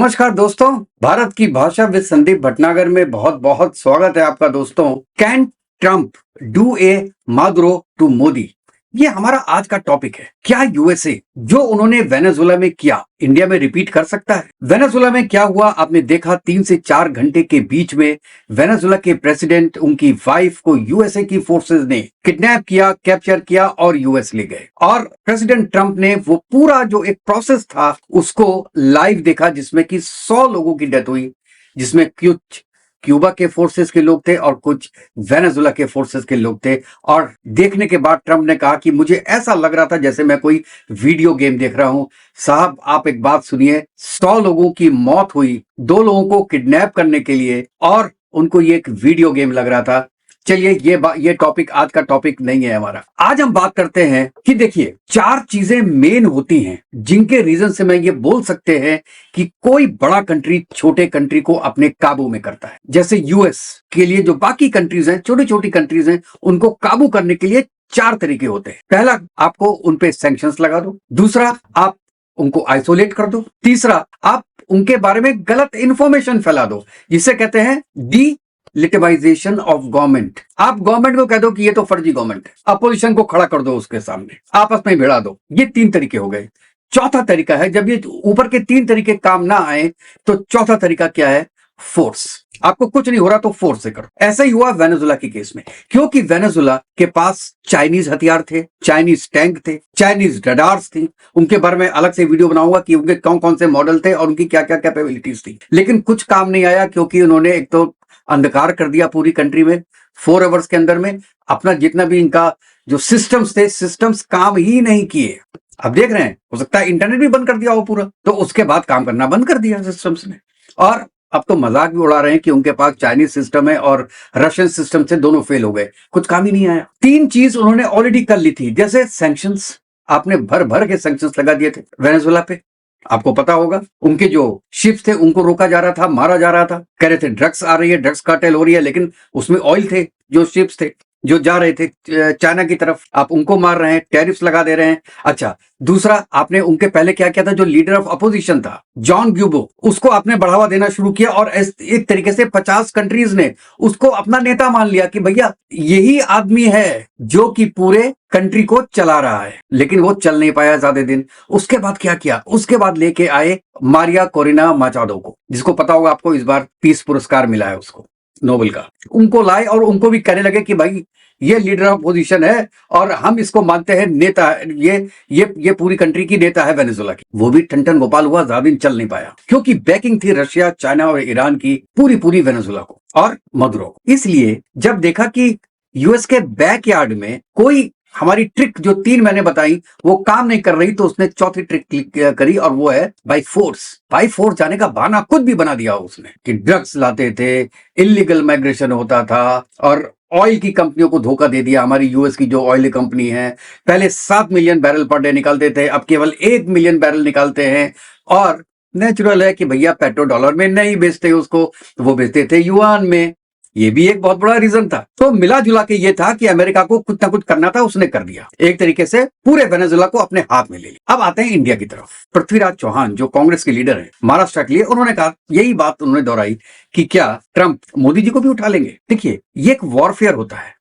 नमस्कार दोस्तों, भारत की भाषा विद संदीप भटनागर में बहुत बहुत स्वागत है आपका दोस्तों। Can Trump do a Maduro to Modi, ये हमारा आज का टॉपिक है। क्या यूएसए जो उन्होंने वेनेजुएला में किया इंडिया में रिपीट कर सकता है? वेनेजुएला में क्या हुआ आपने देखा। 3 से 4 घंटे के बीच में वेनेजुएला के प्रेसिडेंट, उनकी वाइफ को यूएसए की फोर्सेस ने किडनैप किया, कैप्चर किया और यूएस ले गए। और प्रेसिडेंट ट्रंप ने वो पूरा जो एक प्रोसेस था उसको लाइव देखा, जिसमें कि 100 लोगों की डेथ हुई, जिसमें कुछ क्यूबा के फोर्सेस के लोग थे और कुछ वेनेजुएला के फोर्सेस के लोग थे। और देखने के बाद ट्रंप ने कहा कि मुझे ऐसा लग रहा था जैसे मैं कोई वीडियो गेम देख रहा हूं। साहब, आप एक बात सुनिए, 100 लोगों की मौत हुई 2 लोगों को किडनैप करने के लिए, और उनको ये एक वीडियो गेम लग रहा था। चलिए, ये टॉपिक आज का टॉपिक नहीं है हमारा। आज हम बात करते हैं कि देखिए 4 चीजें मेन होती हैं जिनके रीजन से मैं ये बोल सकते हैं कि कोई बड़ा कंट्री छोटे कंट्री को अपने काबू में करता है। जैसे यूएस के लिए जो बाकी कंट्रीज हैं, छोटी छोटी कंट्रीज हैं, उनको काबू करने के लिए 4 तरीके होते हैं। पहला, आपको उनपे सैंक्शंस लगा दो। दूसरा, आप उनको आइसोलेट कर दो। तीसरा, आप उनके बारे में गलत इंफॉर्मेशन फैला दो, जिसे कहते हैं डी लिटिमाइजेशन ऑफ गवर्नमेंट। आप गवर्नमेंट को कह दो कि ये तो फर्जी गवर्नमेंट है, अपोजिशन को खड़ा कर दो उसके सामने, आपस में भिड़ा दो। ये 3 तरीके हो गए। चौथा तरीका है, जब ये ऊपर के 3 तरीके काम ना आए तो चौथा तरीका क्या है? फोर्स। आपको कुछ नहीं हो रहा तो फोर्स से करो। ऐसा ही हुआ वेनेजुएला के केस में, क्योंकि वेनेजुएला के पास चाइनीज हथियार थे, चाइनीज टैंक थे, चाइनीज रडार्स थी। उनके बारे में अलग से वीडियो बनाऊंगा कि उनके कौन कौन से मॉडल थे और उनकी क्या क्या कैपेबिलिटीज थी। लेकिन कुछ काम नहीं आया, क्योंकि उन्होंने एक तो अंधकार कर दिया पूरी कंट्री में। 4 आवर्स के अंदर में अपना जितना भी इनका जो सिस्टम्स थे, सिस्टम्स काम ही नहीं किए। अब देख रहे हैं, हो सकता है इंटरनेट भी बंद कर दिया हो पूरा, तो उसके बाद काम करना बंद कर दिया सिस्टम्स ने। और अब तो मजाक भी उड़ा रहे हैं कि उनके पास चाइनीज सिस्टम है और रशियन सिस्टम से दोनों फेल हो गए, कुछ काम ही नहीं आया। 3 चीज उन्होंने ऑलरेडी कर ली थी, जैसे सैंक्शंस। आपने भर भर के सैंक्शंस लगा दिए थे वेनेजुएला पे। आपको पता होगा, उनके जो शिप्स थे उनको रोका जा रहा था, मारा जा रहा था। कह रहे थे ड्रग्स आ रही है, ड्रग्स कार्टेल हो रही है, लेकिन उसमें ऑयल थे। जो शिप्स थे जो जा रहे थे चाइना की तरफ, आप उनको मार रहे हैं, टैरिफ्स लगा दे रहे हैं। अच्छा, दूसरा, आपने उनके पहले क्या किया था, जो लीडर ऑफ अपोजिशन था जॉन ग्यूबो, उसको आपने बढ़ावा देना शुरू किया और एक तरीके से 50 कंट्रीज ने उसको अपना नेता मान लिया कि भैया यही आदमी है जो कि पूरे कंट्री को चला रहा है। लेकिन वो चल नहीं पाया ज्यादा दिन। उसके बाद क्या किया? उसके बाद लेके आए मारिया कोरिना माचाडो को, जिसको पता होगा आपको, इस बार पीस पुरस्कार मिला है उसको, नोबेल का। उनको लाए और उनको भी कहने लगे कि भाई ये लीडर ऑफ पोजीशन है और हम इसको मानते हैं नेता है, ये पूरी कंट्री की नेता है वेनेजुएला की। वो भी ठन गोपाल हुआ, ज्यादा दिन चल नहीं पाया, क्योंकि बैकिंग थी रशिया, चाइना और ईरान की पूरी वेनेजुएला को और मदुरो को। इसलिए जब देखा कि यूएस के बैकयार्ड में कोई हमारी ट्रिक जो 3 मैंने बताई वो काम नहीं कर रही, तो उसने चौथी ट्रिक करी, और वो है बाय फोर्स। बाय फोर्स जाने का बहाना खुद भी बना दिया उसने कि ड्रग्स लाते थे, इलीगल माइग्रेशन होता था, और ऑयल की कंपनियों को धोखा दे दिया। हमारी यूएस की जो ऑयल कंपनी है, पहले 7 मिलियन बैरल पर डे निकालते थे, अब केवल 1 मिलियन बैरल निकालते हैं। और नेचुरल है कि भैया पेट्रो डॉलर में नहीं बेचते उसको, वो बेचते थे युआन में। ये भी एक बहुत बड़ा रीजन था। तो मिला जुला के ये था कि अमेरिका को कुछ ना कुछ करना था, उसने कर दिया। एक तरीके से पूरे वेनेजुएला को अपने हाथ में ले लिया। अब आते हैं इंडिया की तरफ। पृथ्वीराज चौहान जो कांग्रेस के लीडर हैं महाराष्ट्र के लिए, उन्होंने कहा, यही बात उन्होंने दोहराई कि क्या ट्रंप मोदी जी को भी उठा लेंगे। देखिए, ये एक वॉरफेयर होता है,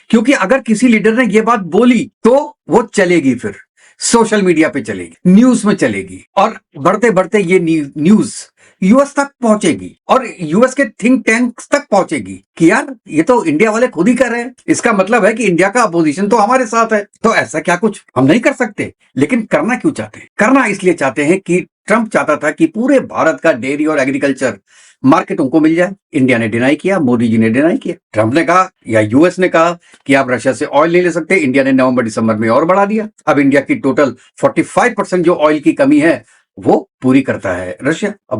क्योंकि अगर किसी लीडर ने ये बात बोली तो वो चलेगी, फिर सोशल मीडिया पे चलेगी, न्यूज में चलेगी, और बढ़ते बढ़ते ये न्यूज यूएस तक पहुंचेगी और यूएस के थिंक टैंक्स तक पहुंचेगी कि यार ये तो इंडिया वाले खुद ही कर रहे हैं, इसका मतलब है कि इंडिया का अपोजिशन तो हमारे साथ है, तो ऐसा क्या कुछ हम नहीं कर सकते। लेकिन करना क्यों चाहते हैं? करना इसलिए चाहते हैं कि ट्रंप चाहता था कि पूरे भारत का डेयरी और एग्रीकल्चर मार्केट उनको मिल जाए। इंडिया ने डिनाई किया, मोदी जी ने डिनाई किया। ट्रंप ने कहा या यूएस ने कहा कि आप रशिया से ऑयल नहीं ले सकते। इंडिया ने नवंबर दिसंबर में और बढ़ा दिया। अब इंडिया की टोटल 45% जो ऑयल की कमी है वो पूरी करता है रशिया। अब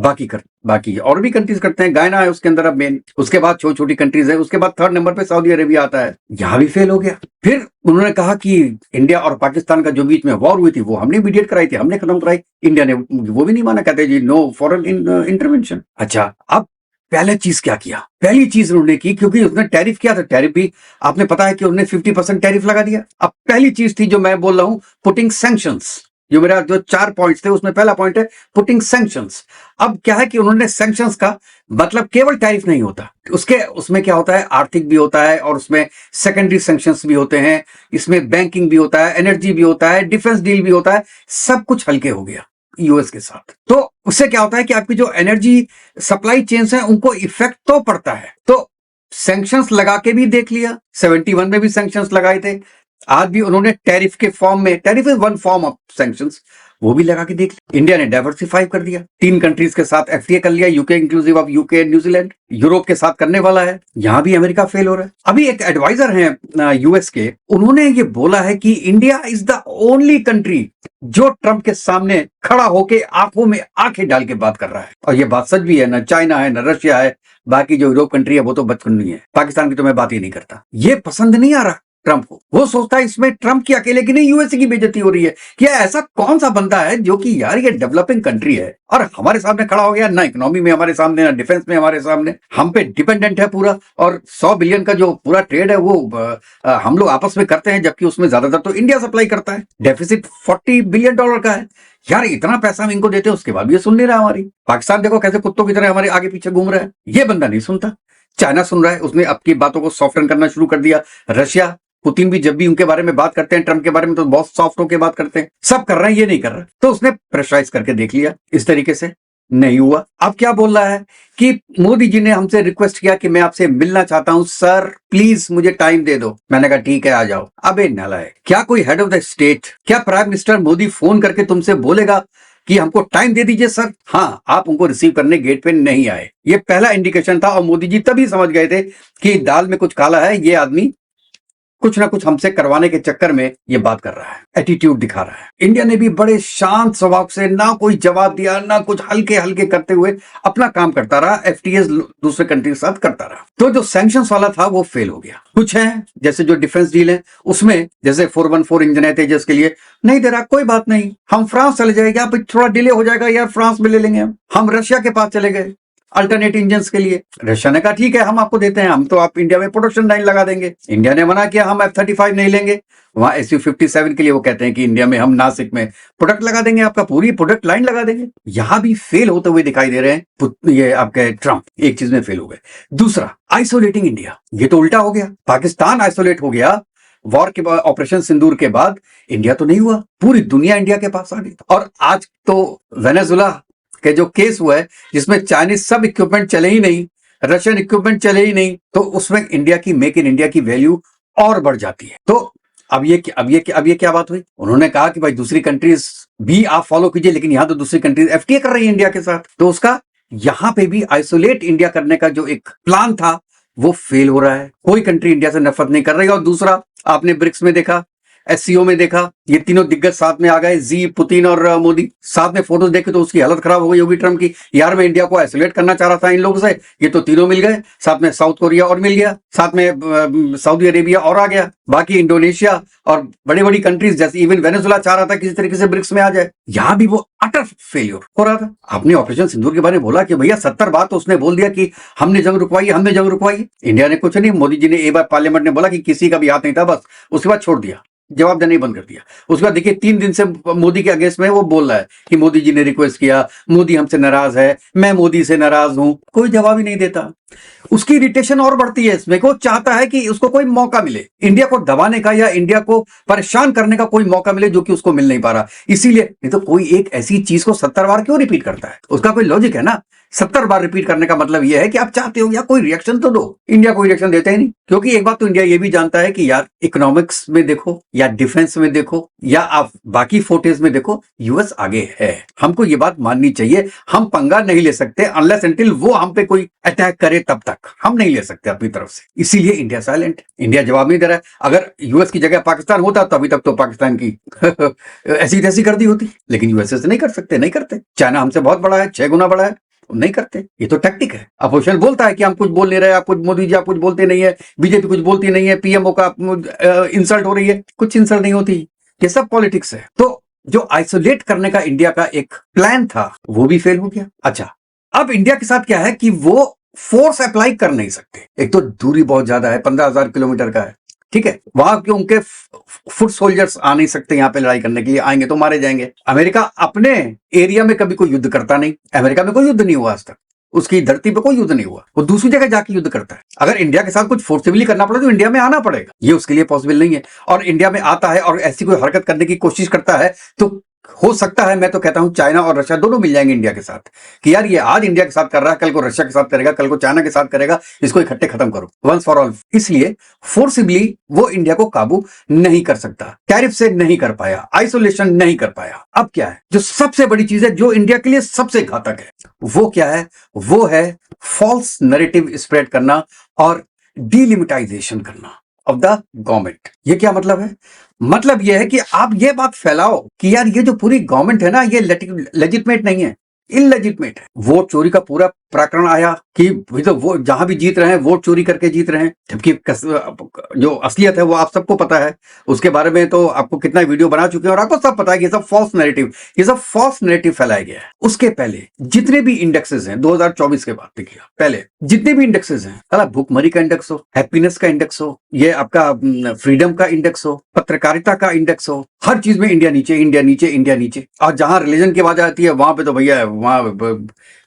बाकी और भी कंट्रीज करते हैं। गायना है उसके अंदर अब मेन, उसके बाद छोटी छोटी कंट्रीज है, उसके बाद 3rd नंबर पे सऊदी अरेबिया आता है। यहां भी फेल हो गया। फिर उन्होंने कहा कि इंडिया और पाकिस्तान का जो बीच में वॉर हुई थी वो हमने मीडिएट कराई थी, हमने खत्म कराई। इंडिया ने वो भी नहीं माना, कहते जी नो फॉरेन इंटरवेंशन। अच्छा, अब पहले चीज क्या किया? पहली चीज उन्होंने की, क्योंकि उसने टैरिफ किया था, टैरिफ भी आपने पता है कि उन्होंने 50% टैरिफ लगा दिया। अब पहली चीज थी जो मैं बोल रहा हूं, पुटिंग सैंक्शंस। जो मेरा जो 4 पॉइंट्स थे उसमें पहला पॉइंट है पुटिंग सैंक्शंस। अब क्या है कि उन्होंने सैंक्शंस का मतलब केवल टैरिफ नहीं होता, उसके उसमें क्या होता है, आर्थिक भी होता है और उसमें सेकेंडरी सैंक्शंस भी होते हैं, इसमें बैंकिंग भी होता है, एनर्जी भी होता है, डिफेंस डील भी होता है, सब कुछ हल्के हो गया यूएस के साथ। तो उससे क्या होता है कि आपकी जो एनर्जी सप्लाई चेन्स हैं उनको इफेक्ट तो पड़ता है। तो सैंक्शंस लगा के भी देख लिया, 71 में भी सैंक्शंस लगाए थे, आज भी उन्होंने टैरिफ के फॉर्म में, tariff is one form of sanctions, वो भी लगा के देख लिया। इंडिया ने डाइवर्सिफाई कर दिया, 3 कंट्रीज के साथ एफटीए कर लिया, UK inclusive of UK, New Zealand, Europe के साथ करने वाला है, यहां भी अमेरिका फेल हो रहा है। अभी एक एडवाइजर हैं यूएस के, उन्होंने ये बोला है कि India is the only country जो ट्रंप के सामने खड़ा होके आंखों में आंखें डाल के बात कर रहा है। और ये बात सच भी है, ना चाइना है, ना रशिया है, बाकी जो यूरोप कंट्री है वो तो बचपन है। पाकिस्तान की तो मैं बात ही नहीं करता। ये पसंद नहीं आ रहा ट्रंप को, वो सोचता है इसमें ट्रंप की अकेले की नहीं, यूएसए की बेइज्जती हो रही है कि ऐसा कौन सा बंदा है जो कि यार ये डेवलपिंग कंट्री है और हमारे सामने खड़ा हो गया, ना इकोनॉमी में हमारे सामने, ना डिफेंस में हमारे सामने, हम पे डिपेंडेंट है पूरा, और 100 बिलियन का जो पूरा ट्रेड है वो हम लोग आपस में करते हैं, जबकि उसमें ज्यादातर तो इंडिया सप्लाई करता है, डेफिसिट $40 बिलियन का है। यार इतना पैसा हम इनको देते हैं, उसके बाद भी ये सुन नहीं रहा हमारी। पाकिस्तान देखो कैसे कुत्तों की तरह हमारे आगे पीछे घूम रहा है, ये बंदा नहीं सुनता। चाइना सुन रहा है, उसने आपकी बातों को सॉफ्टन करना शुरू कर दिया। रशिया, पुतिन भी जब भी उनके बारे में बात करते हैं, ट्रंप के बारे में, तो बहुत सॉफ्ट होकर बात करते हैं। सब कर रहे हैं, ये नहीं कर रहा, तो उसने प्रेशराइज करके देख लिया, इस तरीके से नहीं हुआ। अब क्या बोल रहा है कि मोदी जी ने हमसे रिक्वेस्ट किया कि मैं आपसे मिलना चाहता हूं सर, प्लीज मुझे टाइम दे दो। मैंने कहा ठीक है आ जाओ। अबे नालायक, क्या कोई हेड ऑफ द स्टेट, क्या प्राइम मिनिस्टर मोदी फोन करके तुमसे बोलेगा कि हमको टाइम दे दीजिए सर? हाँ, आप उनको रिसीव करने गेट पे नहीं आए, ये पहला इंडिकेशन था, और मोदी जी तभी समझ गए थे कि दाल में कुछ काला है, ये आदमी कुछ ना कुछ हमसे करवाने के चक्कर में ये बात कर रहा है, एटीट्यूड दिखा रहा है। इंडिया ने भी बड़े शांत स्वभाव से ना कोई जवाब दिया, ना कुछ, हल्के हल्के करते हुए अपना काम करता रहा, एफटीएस दूसरे कंट्री के साथ करता रहा। तो जो सैंक्शंस वाला था वो फेल हो गया। कुछ है जैसे जो डिफेंस डील है उसमें, जैसे 414 इंजन है तेजस के लिए, नहीं दे रहा, कोई बात नहीं, हम फ्रांस चले जाएंगे, आप थोड़ा डिले हो जाएगा यार, फ्रांस में ले लेंगे। हम रशिया के पास चले गए अल्टरनेट इंजन के लिए, रशिया ने कहा ठीक है हम आपको देते हैं, हम तो आप इंडिया में प्रोडक्शन लाइन लगा देंगे। इंडिया ने मना किया, हम F-35 नहीं लेंगे। वहां SU-57 के लिए वो कहते हैं कि इंडिया में हम नासिक में प्रोडक्ट लगा देंगे, आपका पूरी प्रोडक्ट लाइन लगा देंगे। यहां भी फेल होते हुए दिखाई दे रहे हैं ये आपके ट्रंप, एक चीज में फेल हो गए। दूसरा, आइसोलेटिंग इंडिया, ये तो उल्टा हो गया, पाकिस्तान आइसोलेट हो गया वॉर के बाद, ऑपरेशन सिंदूर के बाद। इंडिया तो नहीं हुआ, पूरी दुनिया इंडिया के पास आ गई। और आज तो वेनेजुला के जो केस हुआ है जिसमें चाइनीज सब इक्विपमेंट चले ही नहीं, रशियन इक्विपमेंट चले ही नहीं, तो उसमें इंडिया की, मेक इन इंडिया की वैल्यू और बढ़ जाती है। तो अब ये क्या बात हुई? उन्होंने कहा कि भाई दूसरी कंट्रीज भी आप फॉलो कीजिए, लेकिन यहां तो दूसरी कंट्रीज एफटीए कर रही है इंडिया के साथ, तो उसका यहां पे भी आइसोलेट इंडिया करने का जो एक प्लान था वो फेल हो रहा है। कोई कंट्री इंडिया से नफरत नहीं कर रही। और दूसरा, आपने ब्रिक्स में देखा, एससीओ में देखा, ये तीनों दिग्गज साथ में आ गए, जी, पुतिन और मोदी साथ में। फोटोज देखे तो उसकी हालत खराब हो गई होगी ट्रंप की, यार मैं इंडिया को आइसोलेट करना चाह रहा था इन लोगों से, ये तो तीनों मिल गए, साथ में साउथ कोरिया और मिल गया, साथ में सऊदी अरेबिया और आ गया, बाकी इंडोनेशिया और बड़ी बड़ी कंट्रीज, जैसे इवन वेनेजुला चाह रहा था किसी तरीके से ब्रिक्स में आ जाए, यहां भी वो अटर फेलियर हो रहा था। आपने ऑपरेशन सिंदूर के बारे में बोला कि भैया 70 बार तो उसने बोल दिया कि हमने जंग रुकवाई, हमने जंग रुकवाई। इंडिया ने कुछ नहीं, मोदी जी ने एक बार पार्लियामेंट ने बोला कि किसी का भी हाथ नहीं था, बस उसके बाद छोड़ दिया, जवाब देना ही बंद कर दिया। उसके बाद देखिए 3 दिन से मोदी के अगेंस्ट में वो बोल रहा है कि मोदी जी ने रिक्वेस्ट किया, मोदी हमसे नाराज है, मैं मोदी से नाराज हूं, कोई जवाब ही नहीं देता। उसकी इरिटेशन और बढ़ती है इसमें, वो चाहता है कि उसको कोई मौका मिले, इंडिया को दबाने का या इंडिया को परेशान करने का कोई मौका मिले, जो कि उसको मिल नहीं पा रहा। इसीलिए, नहीं तो कोई एक ऐसी चीज को 70 बार क्यों रिपीट करता है? उसका कोई लॉजिक है ना। 70 बार रिपीट करने का मतलब यह है कि आप चाहते हो या कोई रिएक्शन तो दो। इंडिया कोई रिएक्शन देता ही नहीं, क्योंकि एक बात तो इंडिया ये भी जानता है कि यार इकोनॉमिक्स में देखो या डिफेंस में देखो या आप बाकी फोर्टेज में देखो, यूएस आगे है। हमको ये बात माननी चाहिए, हम पंगा नहीं ले सकते अनलेस अनटिल वो हम पे कोई अटैक करे, तब तक हम नहीं ले सकते अपनी तरफ से। इसीलिए इंडिया साइलेंट, इंडिया जवाब नहीं दे रहा है। अगर यूएस की जगह पाकिस्तान होता तो अभी तक तो पाकिस्तान की ऐसी तैसी कर दी होती, लेकिन यूएसए से नहीं कर सकते, नहीं करते। चाइना हमसे बहुत बड़ा है, 6 गुना बड़ा है, नहीं करते। ये तो टैक्टिक है। अपोजिशन बोलता है कि हम कुछ बोल नहीं रहे, आप कुछ, मोदी जी आप कुछ बोलते नहीं है, बीजेपी कुछ बोलती नहीं है, पीएमओ का इंसल्ट हो रही है, कुछ इंसल्ट नहीं होती, ये सब पॉलिटिक्स है। तो जो आइसोलेट करने का इंडिया का एक प्लान था वो भी फेल हो गया। अच्छा, अब इंडिया के साथ क्या है कि वो फोर्स अप्लाई कर नहीं सकते। एक तो दूरी बहुत ज्यादा है, 15,000 किलोमीटर का है, ठीक है, वहां के उनके फुट सोल्जर्स आ नहीं सकते यहाँ पे लड़ाई करने के लिए, आएंगे तो मारे जाएंगे। अमेरिका अपने एरिया में कभी कोई युद्ध करता नहीं, अमेरिका में कोई युद्ध नहीं हुआ आज तक, उसकी धरती पे कोई युद्ध नहीं हुआ, वो दूसरी जगह जाके युद्ध करता है। अगर इंडिया के साथ कुछ फोर्सिबली करना पड़े तो इंडिया में आना पड़ेगा, ये उसके लिए पॉसिबल नहीं है। और इंडिया में आता है और ऐसी कोई हरकत करने की कोशिश करता है तो हो सकता है, मैं तो कहता हूं चाइना और रशिया दोनों मिल जाएंगे इंडिया के साथ कि यार ये आज इंडिया के साथ कर रहा है, कल को रशिया के साथ करेगा, कल को चाइना के साथ करेगा, इसको इकट्ठे खत्म करो वंस फॉर ऑल। इसलिए फोर्सिबली वो इंडिया को काबू नहीं कर सकता, टैरिफ से नहीं कर पाया, आइसोलेशन नहीं कर पाया। अब क्या है जो सबसे बड़ी चीज है, जो इंडिया के लिए सबसे घातक है, वो क्या है? वो है फॉल्स नैरेटिव स्प्रेड करना और डीलिमिटाइजेशन करना ऑफ द गवर्नमेंट। ये क्या मतलब है? मतलब ये है कि आप ये बात फैलाओ कि यार ये जो पूरी गवर्नमेंट है ना, ये लेजिटमेट नहीं है, इलेजिटमेट है। वोट चोरी का पूरा प्रकरण आया कि तो वो जहां भी जीत रहे हैं वोट चोरी करके जीत रहे हैं, जबकि जो असलियत है वो आप सबको पता है, उसके बारे में तो आपको कितना वीडियो बना चुके हैं और आपको सब पता है कि ये सब फॉल्स नैरेटिव, ये सब फॉल्स नैरेटिव फैलाया गया है। उसके पहले जितने भी इंडेक्सेस हैं 2024 के बाद देखिए, पहले जितने भी इंडेक्सेस हैं, अला भूखमरी का इंडेक्स हो, हैप्पीनेस का इंडेक्स हो, ये आपका फ्रीडम का इंडेक्स हो, पत्रकारिता का इंडेक्स हो, हर चीज में इंडिया नीचे, इंडिया नीचे, इंडिया नीचे। और जहां रिलीजन की बात आती है वहां पे तो भैया वहां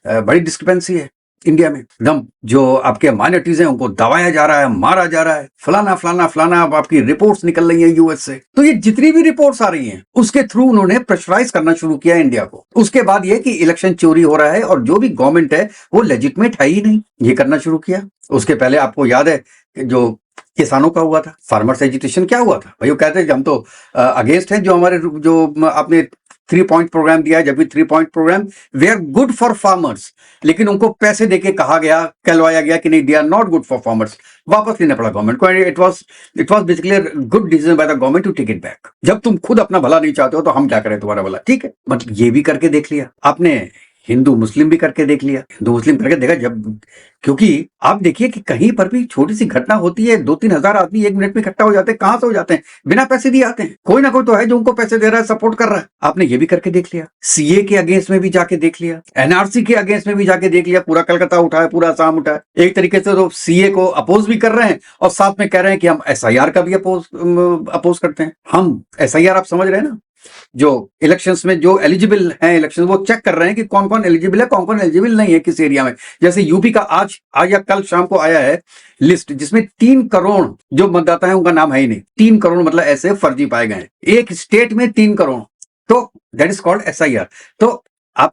बड़ी डिस्क्रिपेंसी है इंडिया में। एकदम जो आपके माइनॉरिटीज हैं उनको दबाया जा रहा है, मारा जा रहा है, फलाना फलाना फलाना। अब आपकी रिपोर्ट्स निकल रही हैं यूएस से, तो ये जितनी भी रिपोर्ट्स आ रही हैं उसके थ्रू उन्होंने प्रेशराइज करना शुरू किया इंडिया को। उसके बाद ये कि इलेक्शन चोरी हो रहा है और जो भी गवर्नमेंट है वो लेजिटमेट है ही नहीं, ये करना शुरू किया। उसके पहले आपको याद है जो किसानों का हुआ था, फार्मर्स एजिटेशन, क्या हुआ था भाई? वो कहते हैं हम तो अगेंस्ट है जो हमारे जो आपने 3 पॉइंट प्रोग्राम दिया है, जब भी 3 point program we are good for farmers, लेकिन उनको पैसे देके कहा गया, कहलवाया गया कि नहीं, they are not good for farmers. वापस लेना पड़ा गवर्नमेंट को। It was basically good decision by the government to take it back. जब तुम खुद अपना भला नहीं चाहते हो तो हम क्या करें तुम्हारा भला? ठीक है, मतलब ये भी करके देख लिया आपने, हिंदू मुस्लिम भी करके देख लिया, हिंदू मुस्लिम करके देखा जब, क्योंकि आप देखिए कि कहीं पर भी छोटी सी घटना होती है 2-3 हजार आदमी 1 मिनट में इकट्ठा हो जाते हैं। कहां से हो जाते हैं? बिना पैसे दिए आते हैं। कोई ना कोई तो है जो उनको पैसे दे रहा है, सपोर्ट कर रहा है। आपने ये भी करके देख लिया, सीए के अगेंस्ट में भी जाके देख लिया, एनआरसी के अगेंस्ट में भी जाके देख लिया। पूरा कलकत्ता उठा है, पूरा असम उठा है। एक तरीके से तो सीए को अपोज भी कर रहे हैं और साथ में कह रहे हैं कि हम एसआईआर का भी अपोज करते हैं। हम एसआईआर, आप समझ रहे हैं ना, जो इलेक्शंस में जो एलिजिबल हैं इलेक्शन, वो चेक कर रहे हैं कि कौन कौन एलिजिबल है, कौन कौन एलिजिबल नहीं है किस एरिया में। जैसे यूपी का आज या कल शाम को आया है लिस्ट, जिसमें 3 करोड़ जो मतदाता है उनका नाम है ही नहीं। 3 करोड़ मतलब ऐसे फर्जी पाए गए हैं एक स्टेट में, 3 करोड़। तो दैट इज कॉल्ड एसआईआर। तो आप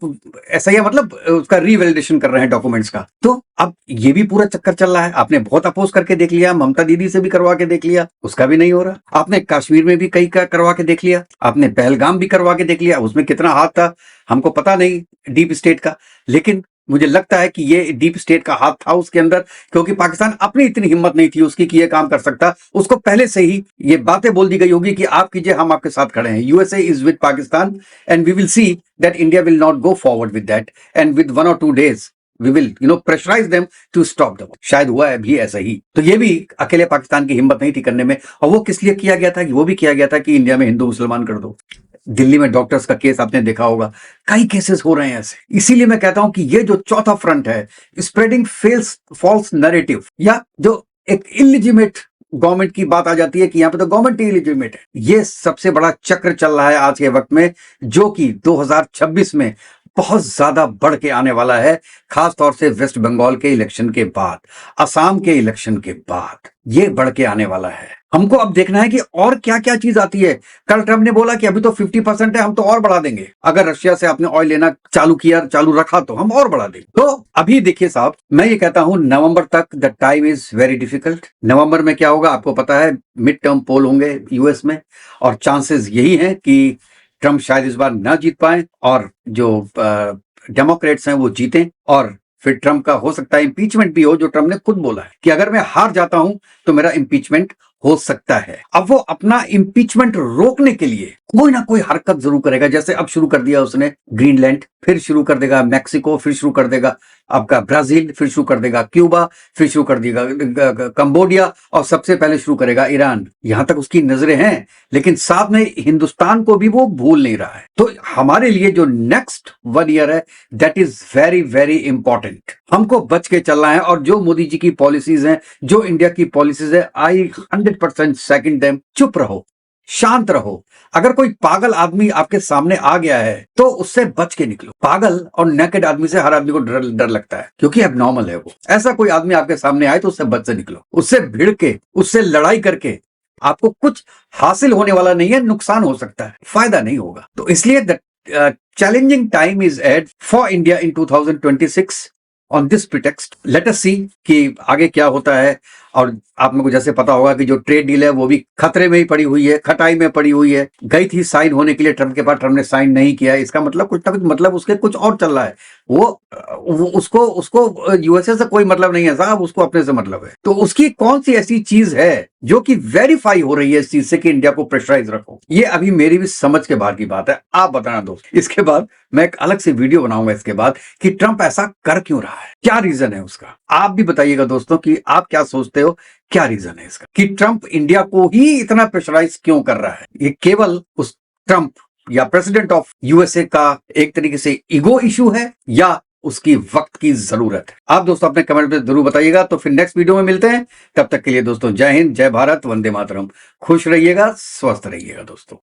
एसआईआर मतलब उसका रीवैलिडेशन कर रहे हैं डॉक्यूमेंट्स का। तो अब ये भी पूरा चक्कर चल रहा है। आपने बहुत अपोज करके देख लिया, ममता दीदी से भी करवा के देख लिया, उसका भी नहीं हो रहा। आपने कश्मीर में भी कई का करवा के देख लिया, आपने पहलगाम भी करवा के देख लिया, उसमें कितना हाथ था हमको पता नहीं डीप स्टेट का, लेकिन मुझे लगता है कि ये डीप स्टेट का हाथ था उसके अंदर, क्योंकि पाकिस्तान अपनी इतनी हिम्मत नहीं थी उसकी कि ये काम कर सकता। उसको पहले से ही ये बातें बोल दी गई होगी कि आप कीजिए, हम आपके साथ खड़े हैं। USA is with Pakistan and we will see that India will not go forward with that, and with 1 or 2 days we will pressurize them to stop them। शायद हुआ है भी ऐसा ही। तो ये भी अकेले पाकिस्तान की हिम्मत नहीं थी करने में। और वो किस लिए किया गया था? वो भी किया गया था कि इंडिया में हिंदू मुसलमान कर दो। दिल्ली में डॉक्टर्स का केस आपने देखा होगा, कई केसेस हो रहे हैं ऐसे। इसीलिए मैं कहता हूं कि ये जो चौथा फ्रंट है, स्प्रेडिंग फॉल्स नैरेटिव, या जो एक इलिजिमेट गवर्नमेंट की बात आ जाती है कि यहाँ पे तो गवर्नमेंट ही इलिजिमेट है, ये सबसे बड़ा चक्र चल रहा है आज के वक्त में, जो कि 2026 में बहुत ज्यादा बढ़ के आने वाला है। खासतौर से वेस्ट बंगाल के इलेक्शन के बाद, असम के इलेक्शन के बाद ये बढ़ के आने वाला है। हमको अब देखना है कि और क्या क्या चीज आती है। कल ट्रम्प ने बोला कि अभी तो 50% है, हम तो और बढ़ा देंगे। अगर रशिया से आपने ऑयल लेना चालू रखा तो हम और बढ़ा देंगे। तो अभी देखिए साहब, मैं ये कहता हूं नवंबर तक the time is very difficult. नवंबर में क्या होगा आपको पता है, मिड टर्म पोल होंगे यूएस में, और चांसेस यही हैं कि ट्रम्प शायद इस बार ना जीत पाए और जो डेमोक्रेट्स हैं वो जीतें, और फिर ट्रम्प का हो सकता है इंपीचमेंट भी हो, जो ट्रम्प ने खुद बोला है कि अगर मैं हार जाता हूं तो मेरा इंपीचमेंट हो सकता है। अब वो अपना इंपीचमेंट रोकने के लिए कोई ना कोई हरकत जरूर करेगा। जैसे अब शुरू कर दिया उसने ग्रीनलैंड, फिर शुरू कर देगा मैक्सिको, फिर शुरू कर देगा आपका ब्राजील, फिर शुरू कर देगा क्यूबा, फिर शुरू कर देगा कंबोडिया, और सबसे पहले शुरू करेगा ईरान। यहां तक उसकी नजरें हैं, लेकिन साथ में हिंदुस्तान को भी वो भूल नहीं रहा है। तो हमारे लिए जो नेक्स्ट 1 ईयर है, that is very very important. हमको बच के चलना है। और जो मोदी जी की पॉलिसीज हैं, जो इंडिया की पॉलिसीज है, आई 100% सेकंड देम। चुप रहो, शांत रहो। अगर कोई पागल आदमी आपके सामने आ गया है तो उससे बच के निकलो। पागल और नेकेड आदमी से हर आदमी को डर लगता है, क्योंकि एबनॉर्मल है वो। ऐसा कोई आदमी आपके सामने आए तो उससे बच से निकलो। उससे भिड़ के, उससे लड़ाई करके आपको कुछ हासिल होने वाला नहीं है, नुकसान हो सकता है, फायदा नहीं होगा। तो इसलिए the challenging time is ahead for India in 2026। On this pretext let us see कि आगे क्या होता है। और आप लोगों को जैसे पता होगा कि जो ट्रेड डील है वो भी खतरे में ही पड़ी हुई है, खटाई में पड़ी हुई है। गई थी साइन होने के लिए ट्रंप के पास, ट्रंप ने साइन नहीं किया है। इसका मतलब कुछ ना कुछ मतलब उसके कुछ और चल रहा है। वो उसको यूएसए से कोई मतलब नहीं है साहब, उसको अपने से मतलब है। तो उसकी कौन सी ऐसी चीज है जो कि वेरीफाई हो रही है इस चीज से कि इंडिया को प्रेशराइज रखो? ये अभी मेरी भी समझ के बाहर की बात है, आप बताना दोस्त। इसके बाद मैं एक अलग से वीडियो बनाऊंगा इसके बाद कि ट्रंप ऐसा कर क्यों रहा है, क्या रीजन है उसका। आप भी बताइएगा दोस्तों कि आप क्या सोचते हो, क्या रीजन है इसका कि ट्रंप इंडिया को ही इतना प्रेशराइज क्यों कर रहा है। ये केवल उस ट्रंप या प्रेसिडेंट ऑफ यूएसए का एक तरीके से ईगो इशू है या उसकी वक्त की जरूरत है? आप दोस्तों अपने कमेंट में जरूर बताइएगा। तो फिर नेक्स्ट वीडियो में मिलते हैं, तब तक के लिए दोस्तों जय हिंद, जय भारत, वंदे मातरम। खुश रहिएगा, स्वस्थ रहिएगा दोस्तों।